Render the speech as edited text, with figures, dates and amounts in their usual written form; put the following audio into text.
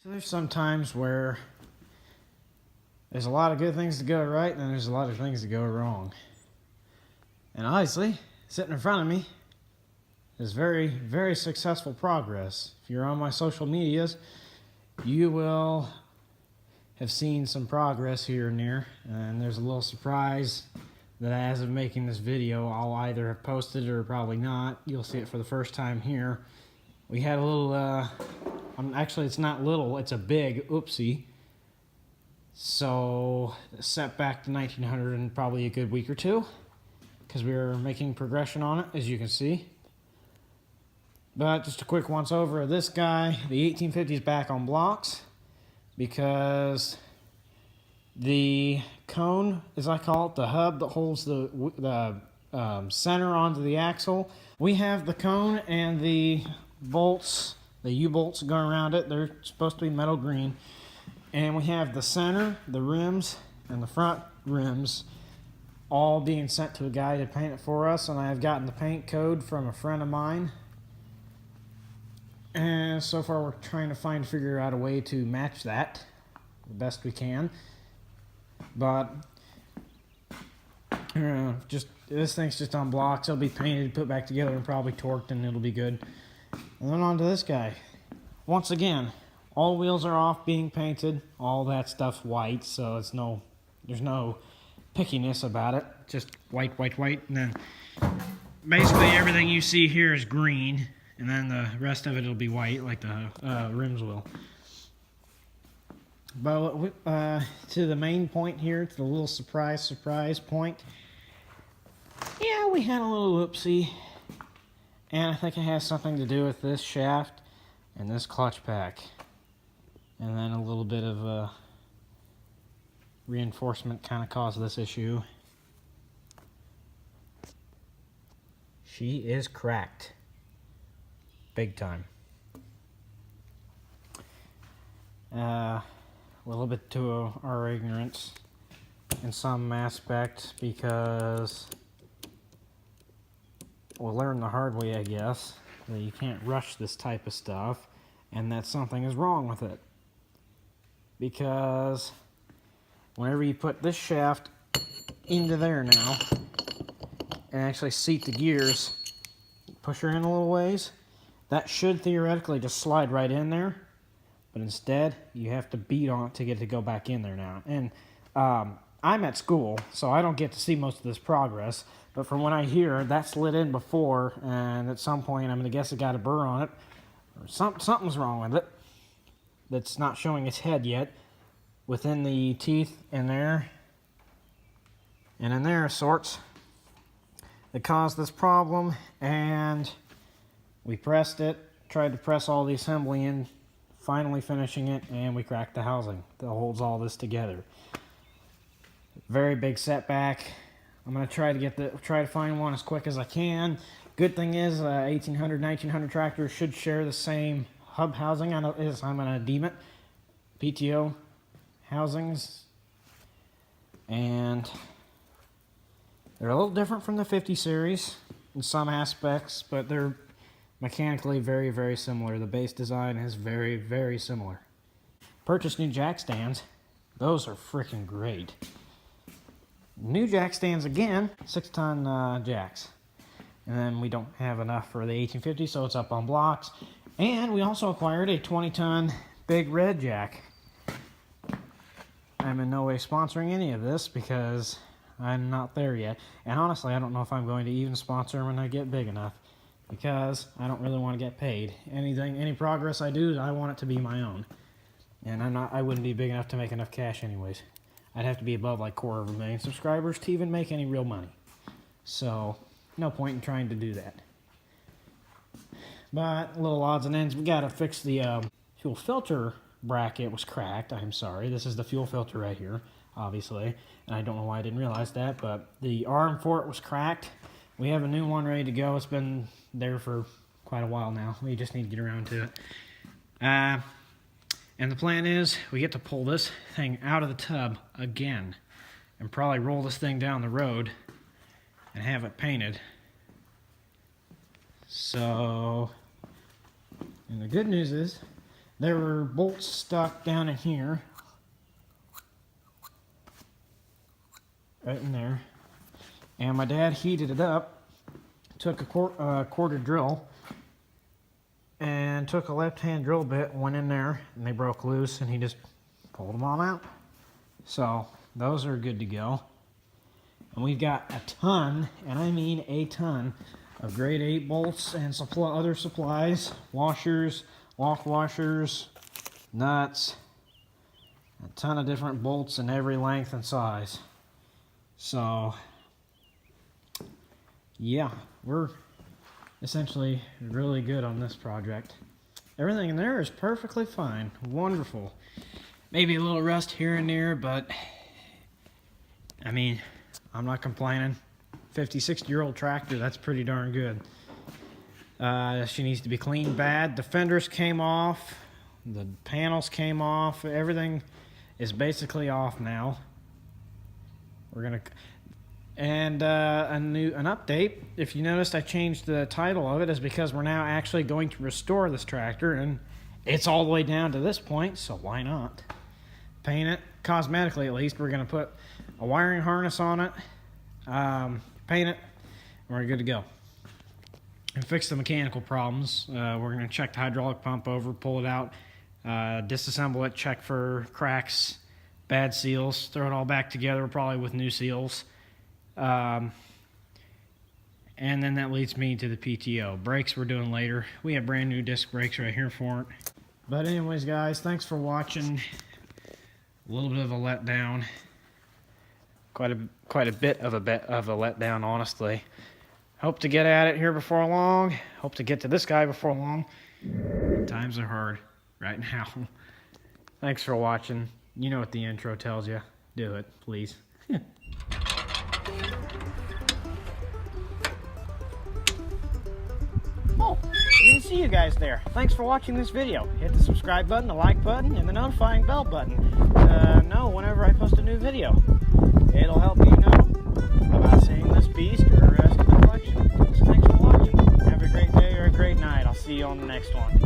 So there's some times where there's a lot of good things to go right, and then there's a lot of things to go wrong. And obviously, sitting in front of me is very, very successful progress. If you're on my social medias, you will have seen some progress here and there. And there's a little surprise that as of making this video, I'll either have posted or probably not. You'll see it for the first time here. We had a little, actually it's not little, it's a big oopsie. So, set back to 1900 in probably a good week or two, because we were making progression on it, as you can see. But just a quick once over of this guy. The 1850 is back on blocks, because the cone, as I call it, the hub that holds the center onto the axle, we have the cone and the bolts, the U-bolts going around it. They're supposed to be metal green. And we have the center, the rims, and the front rims all being sent to a guy to paint it for us. And I have gotten the paint code from a friend of mine. And so far we're trying to figure out a way to match that the best we can. But just this thing's just on blocks. It'll be painted, put back together, and probably torqued, and it'll be good. And then on to this guy. Once again, all wheels are off, being painted. All that stuff's white, so there's no pickiness about it. Just white, white, white. And then basically everything you see here is green, and then the rest of it will be white, like the rims will. But to the main point here, to the little surprise point. Yeah, we had a little whoopsie, and I think it has something to do with this shaft and this clutch pack. And then a little bit of reinforcement kind of caused this issue. She is cracked. Big time. A little bit to our ignorance in some aspect, because we'll learn the hard way, I guess, that you can't rush this type of stuff, and that something is wrong with it. Because whenever you put this shaft into there now and actually seat the gears, push her in a little ways, that should theoretically just slide right in there. But instead, you have to beat on it to get it to go back in there now. And I'm at school, so I don't get to see most of this progress. But from what I hear, that slid in before, and at some point, I'm going to guess it got a burr on it. Or something's wrong with it that's not showing its head yet, within the teeth in there and in there of sorts, that caused this problem. And we pressed it, tried to press all the assembly in, finally finishing it, and we cracked the housing that holds all this together. Very big setback. I'm going to try to find one as quick as I can. Good thing is 1800, 1900 tractors should share the same hub housing. I know I'm going to deem it PTO housings, and they're a little different from the 50 series in some aspects, but they're mechanically very, very similar. The base design is very, very similar. Purchased new jack stands. Those are freaking great. New jack stands again, 6-ton jacks. And then we don't have enough for the 1850, so it's up on blocks. And we also acquired a 20-ton big red jack. I'm in no way sponsoring any of this because I'm not there yet. And honestly, I don't know if I'm going to even sponsor them when I get big enough, because I don't really want to get paid. Any progress I do, I want it to be my own. And I wouldn't be big enough to make enough cash anyways. I'd have to be above like 250,000 subscribers to even make any real money. So, no point in trying to do that. But, little odds and ends, we gotta fix the fuel filter bracket was cracked. I'm sorry. This is the fuel filter right here, obviously. And I don't know why I didn't realize that, but the arm for it was cracked. We have a new one ready to go. It's been there for quite a while now. We just need to get around to it. And the plan is we get to pull this thing out of the tub again and probably roll this thing down the road and have it painted. So, and the good news is there were bolts stuck down in here. Right in there. And my dad heated it up, took a quarter drill, and took a left-hand drill bit, went in there, and they broke loose, and he just pulled them all out. So those are good to go. And we've got a ton, and I mean a ton, of grade 8 bolts and other supplies, washers, lock washers, nuts, a ton of different bolts in every length and size. So yeah, we're essentially really good on this project. Everything in there is perfectly fine, wonderful. Maybe a little rust here and there, but I mean, I'm not complaining. 50, 60-year-old tractor, that's pretty darn good. She needs to be cleaned bad. The fenders came off, the panels came off, everything is basically off now. We're gonna, and an update. If you noticed, I changed the title of it, is because we're now actually going to restore this tractor, and it's all the way down to this point, so why not paint it cosmetically? At least we're gonna put a wiring harness on it, paint it, and we're good to go. And fix the mechanical problems. We're gonna check the hydraulic pump over, pull it out, disassemble it, check for cracks, bad seals, throw it all back together, probably with new seals. And then that leads me to the PTO. Brakes we're doing later. We have brand new disc brakes right here for it. But anyways, guys, thanks for watching. A little bit of a letdown. Quite a bit of a letdown, honestly. Hope to get at it here before long. Hope to get to this guy before long. Times are hard right now. Thanks for watching. You know what the intro tells you. Do it, please. Oh, didn't see you guys there. Thanks for watching this video. Hit the subscribe button, the like button, and the notifying bell button to know whenever I post a new video. It'll help you know about seeing this beast or the rest of the collection. So thanks for watching. Have a great day or a great night. I'll see you on the next one.